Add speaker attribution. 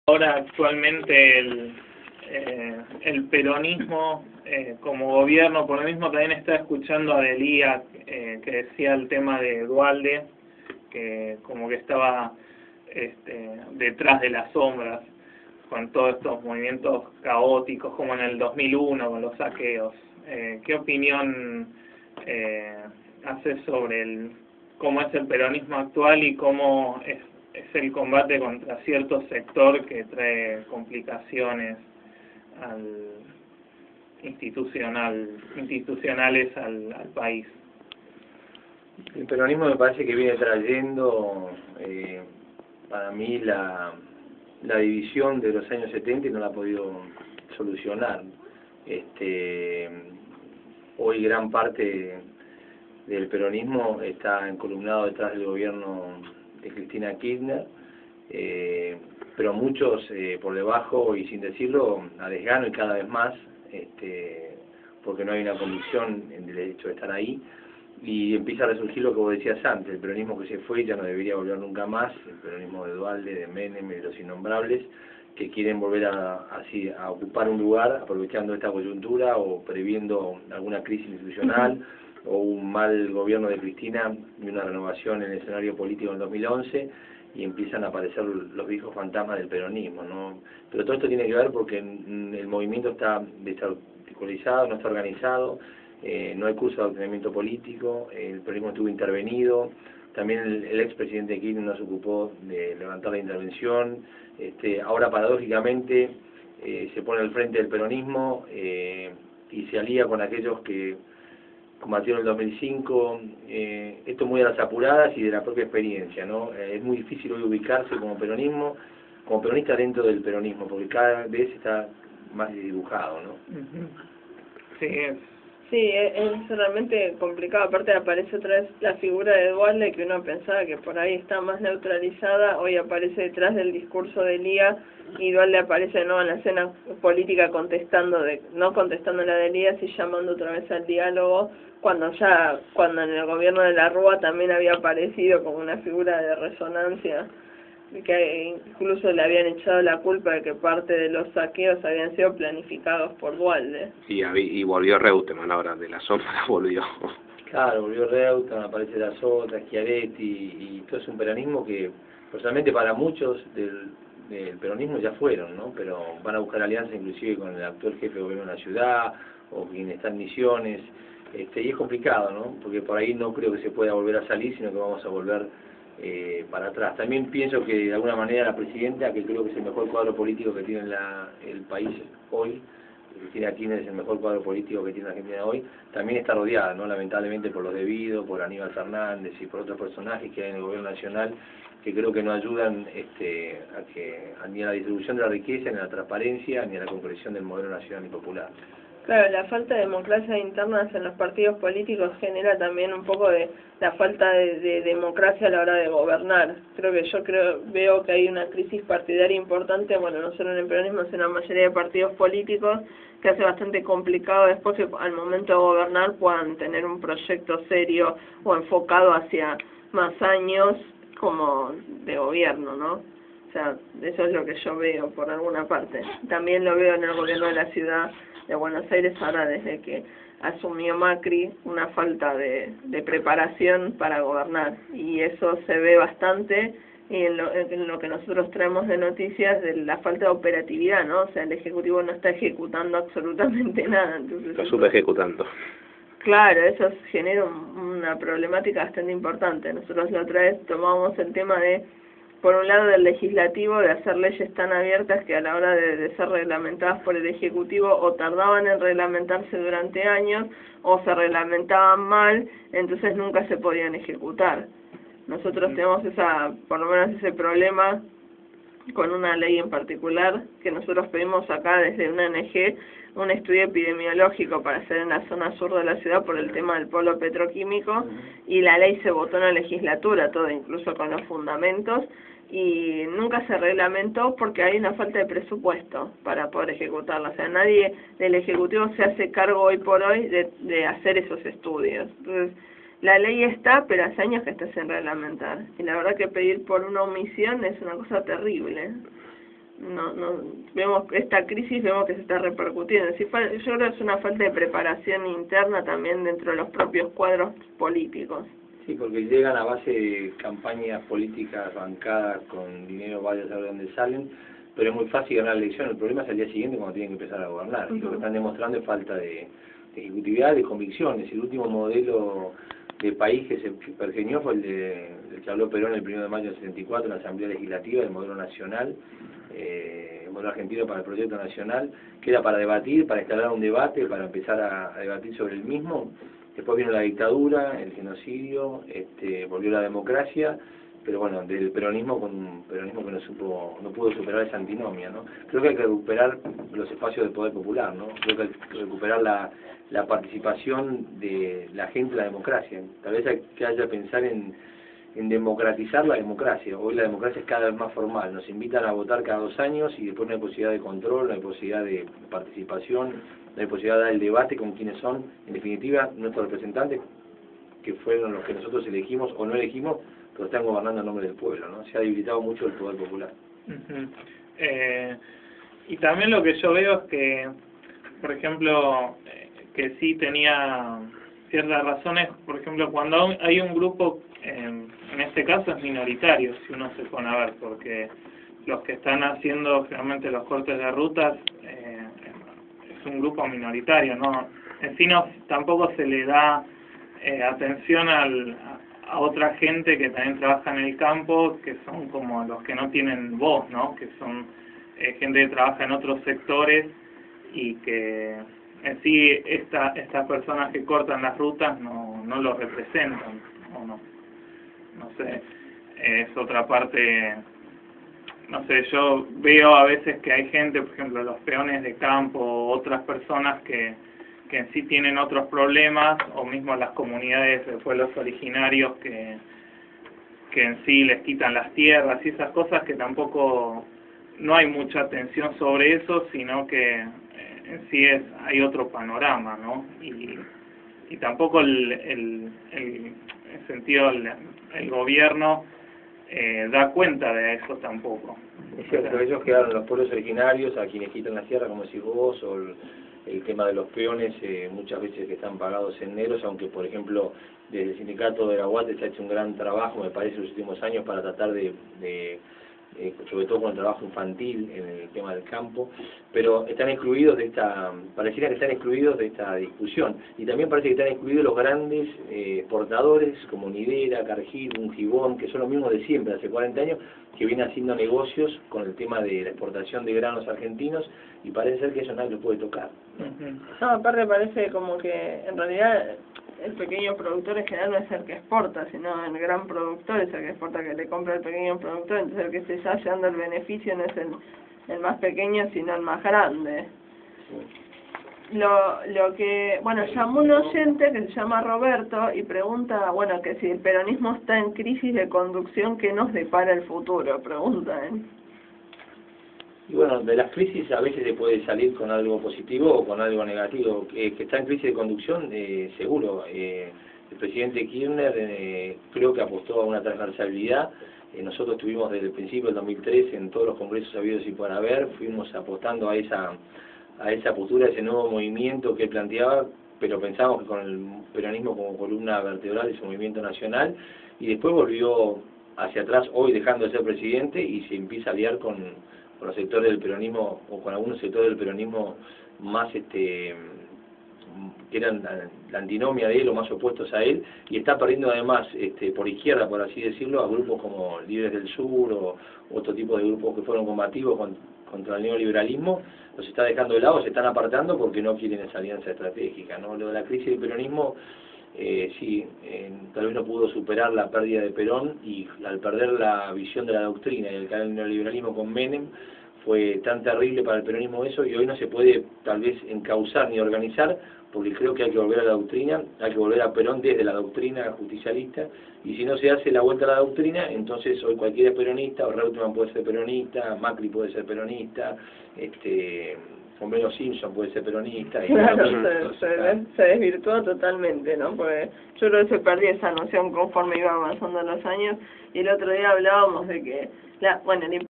Speaker 1: Ahora actualmente el peronismo como gobierno, por lo mismo también estaba escuchando a Delía que decía el tema de Duhalde, que como que estaba detrás de las sombras con todos estos movimientos caóticos como en el 2001 con los saqueos. ¿Qué opinión haces sobre cómo es el peronismo actual y cómo es el combate contra cierto sector que trae complicaciones institucionales al país?
Speaker 2: El peronismo me parece que viene trayendo, para mí, la división de los años 70 y no la ha podido solucionar. Hoy gran parte del peronismo está encolumnado detrás del gobierno de Cristina Kirchner, pero muchos por debajo y sin decirlo a desgano y cada vez más, porque no hay una convicción en el hecho de estar ahí, y empieza a resurgir lo que vos decías antes, el peronismo que se fue ya no debería volver nunca más, el peronismo de Duhalde, de Menem y de los innombrables, que quieren volver así a ocupar un lugar aprovechando esta coyuntura o previendo alguna crisis institucional o un mal gobierno de Cristina y una renovación en el escenario político en 2011, y empiezan a aparecer los viejos fantasmas del peronismo, ¿no? Pero todo esto tiene que ver porque el movimiento está desarticulizado, no está organizado, no hay curso de adoctrinamiento político, el peronismo estuvo intervenido, también el expresidente Kirchner no se ocupó de levantar la intervención, ahora paradójicamente se pone al frente del peronismo y se alía con aquellos que combatieron en el 2005, esto muy a las apuradas y de la propia experiencia, ¿no? Es muy difícil hoy ubicarse como peronista dentro del peronismo, porque cada vez está más dibujado, ¿no?
Speaker 1: Sí,
Speaker 3: Sí, es realmente complicado. Aparte aparece otra vez la figura de Duhalde, que uno pensaba que por ahí está más neutralizada, hoy aparece detrás del discurso de Lía, y Duhalde aparece en la escena política no contestando la de Lía, sí llamando otra vez al diálogo, cuando en el gobierno de la Rúa también había aparecido como una figura de resonancia, que incluso le habían echado la culpa de que parte de los saqueos habían sido planificados por Duhalde.
Speaker 4: Y volvió Reutemann ahora, de la sombra volvió.
Speaker 2: Claro, volvió Reutemann, aparece las otras, Schiaretti, y todo es un peronismo que, personalmente para muchos del peronismo ya fueron, ¿no? Pero van a buscar alianza inclusive con el actual jefe de gobierno de la ciudad, o quien está en Misiones, y es complicado, ¿no? Porque por ahí no creo que se pueda volver a salir, sino que vamos a volver para atrás. También pienso que de alguna manera la presidenta, que creo que es el mejor cuadro político que tiene el país hoy, Cristina Kirchner es el mejor cuadro político que tiene Argentina hoy, también está rodeada, ¿no? Lamentablemente por los debidos, por Aníbal Fernández y por otros personajes que hay en el gobierno nacional, que creo que no ayudan ni a la distribución de la riqueza, ni a la transparencia, ni a la concreción del modelo nacional y popular.
Speaker 3: Claro, la falta de democracia internas en los partidos políticos genera también un poco de la falta de democracia a la hora de gobernar. Veo que hay una crisis partidaria importante, bueno, no solo en el peronismo, sino en la mayoría de partidos políticos, que hace bastante complicado después que al momento de gobernar puedan tener un proyecto serio o enfocado hacia más años como de gobierno, ¿no? O sea, eso es lo que yo veo por alguna parte. También lo veo en el gobierno de la ciudad de Buenos Aires ahora, desde que asumió Macri, una falta de preparación para gobernar, y eso se ve bastante en lo que nosotros traemos de noticias de la falta de operatividad, ¿no? O sea, el Ejecutivo no está ejecutando absolutamente nada. Entonces,
Speaker 4: lo supe ejecutando.
Speaker 3: Claro, eso genera una problemática bastante importante. Nosotros la otra vez tomamos el tema por un lado, del legislativo, de hacer leyes tan abiertas que a la hora de ser reglamentadas por el Ejecutivo o tardaban en reglamentarse durante años o se reglamentaban mal, entonces nunca se podían ejecutar. Nosotros tenemos por lo menos ese problema con una ley en particular que nosotros pedimos acá desde una ONG, un estudio epidemiológico para hacer en la zona sur de la ciudad por el tema del polo petroquímico, y la ley se votó en la legislatura, todo incluso con los fundamentos, y nunca se reglamentó porque hay una falta de presupuesto para poder ejecutarla. O sea, nadie del Ejecutivo se hace cargo hoy por hoy de hacer esos estudios. Entonces, la ley está, pero hace años que está sin reglamentar. Y la verdad que pedir por una omisión es una cosa terrible. vemos esta crisis, vemos que se está repercutiendo. Yo creo que es una falta de preparación interna también dentro de los propios cuadros políticos.
Speaker 2: Sí, porque llegan a base de campañas políticas bancadas con dinero, vaya a saber dónde salen, pero es muy fácil ganar la elección. El problema es al día siguiente cuando tienen que empezar a gobernar. Y lo que están demostrando es falta de ejecutividad, de convicciones. El último modelo de país que se pergeñó fue el que habló Perón el 1 de mayo del 74 en la Asamblea Legislativa, del modelo nacional, el modelo argentino para el proyecto nacional, que era para debatir, para instalar un debate, para empezar a debatir sobre el mismo. Después vino la dictadura, el genocidio, volvió la democracia, pero bueno, del peronismo con un peronismo que no pudo superar esa antinomia, ¿no? Creo que hay que recuperar los espacios del poder popular, ¿no? Creo que hay que recuperar la participación de la gente en la democracia. Tal vez hay que pensar en democratizar la democracia. Hoy la democracia es cada vez más formal, nos invitan a votar cada 2 años y después no hay posibilidad de control, no hay posibilidad de participación, no hay posibilidad de dar el debate con quienes son, en definitiva, nuestros representantes, que fueron los que nosotros elegimos o no elegimos, pero están gobernando en nombre del pueblo, ¿no? Se ha debilitado mucho el poder popular.
Speaker 1: Y también lo que yo veo es que, por ejemplo, que sí tenía ciertas razones, por ejemplo, cuando hay un grupo, en este caso es minoritario, si uno se pone a ver, porque los que están haciendo realmente los cortes de rutas es un grupo minoritario, ¿no? En sí tampoco se le da atención a otra gente que también trabaja en el campo, que son como los que no tienen voz, ¿no? Que son gente que trabaja en otros sectores y que en sí estas personas que cortan las rutas no lo representan, o no sé, es otra parte. No sé, yo veo a veces que hay gente, por ejemplo, los peones de campo, otras personas que en sí tienen otros problemas, o mismo las comunidades de pueblos originarios que en sí les quitan las tierras y esas cosas, que tampoco no hay mucha atención sobre eso, sino que en sí hay otro panorama, ¿no? Y tampoco el gobierno da cuenta de eso tampoco.
Speaker 2: Es cierto, ellos quedaron los pueblos originarios, a quienes quitan la tierra, como decís vos, o el tema de los peones, muchas veces que están pagados en negros, aunque por ejemplo desde el sindicato de la UAT se ha hecho un gran trabajo, me parece, en los últimos años para tratar sobre todo con el trabajo infantil en el tema del campo, pero están excluidos pareciera que están excluidos de esta discusión, y también parece que están excluidos los grandes exportadores como Nidera, Cargill, Ungibón, que son los mismos de siempre, hace 40 años, que vienen haciendo negocios con el tema de la exportación de granos argentinos, y parece ser que eso nadie lo puede tocar.
Speaker 3: No, aparte parece como que en realidad el pequeño productor en general no es el que exporta, sino el gran productor es el que exporta, que le compra el pequeño productor, entonces el que se está llevando el beneficio no es el más pequeño, sino el más grande. Lo que, bueno, llamó un oyente que se llama Roberto y pregunta, bueno, que si el peronismo está en crisis de conducción, ¿qué nos depara el futuro? Pregunta él.
Speaker 2: Y bueno, de las crisis a veces se puede salir con algo positivo o con algo negativo. Que está en crisis de conducción, seguro. El presidente Kirchner creo que apostó a una transversalidad. Nosotros estuvimos desde el principio del 2003 en todos los congresos habidos y por haber, fuimos apostando a esa postura, a ese nuevo movimiento que él planteaba, pero pensamos que con el peronismo como columna vertebral de su movimiento nacional, y después volvió hacia atrás, hoy dejando de ser presidente, y se empieza a aliar con los sectores del peronismo, o con algunos sectores del peronismo más que eran la antinomia de él o más opuestos a él, y está perdiendo además por izquierda, por así decirlo, a grupos como Libres del Sur o otro tipo de grupos que fueron combativos contra el neoliberalismo. Los está dejando de lado, se están apartando porque no quieren esa alianza estratégica, ¿no? Lo de la crisis del peronismo, sí, tal vez no pudo superar la pérdida de Perón, y al perder la visión de la doctrina y el neoliberalismo con Menem, fue tan terrible para el peronismo eso, y hoy no se puede tal vez encauzar ni organizar, porque creo que hay que volver a la doctrina, hay que volver a Perón desde la doctrina justicialista, y si no se hace la vuelta a la doctrina, entonces hoy cualquiera es peronista, o Reutemann puede ser peronista, Macri puede ser peronista, Homero Simpson puede ser peronista.
Speaker 3: Claro, se desvirtuó totalmente, ¿no? Porque yo creo que se perdió esa noción conforme iban avanzando los años, y el otro día hablábamos de que, bueno, el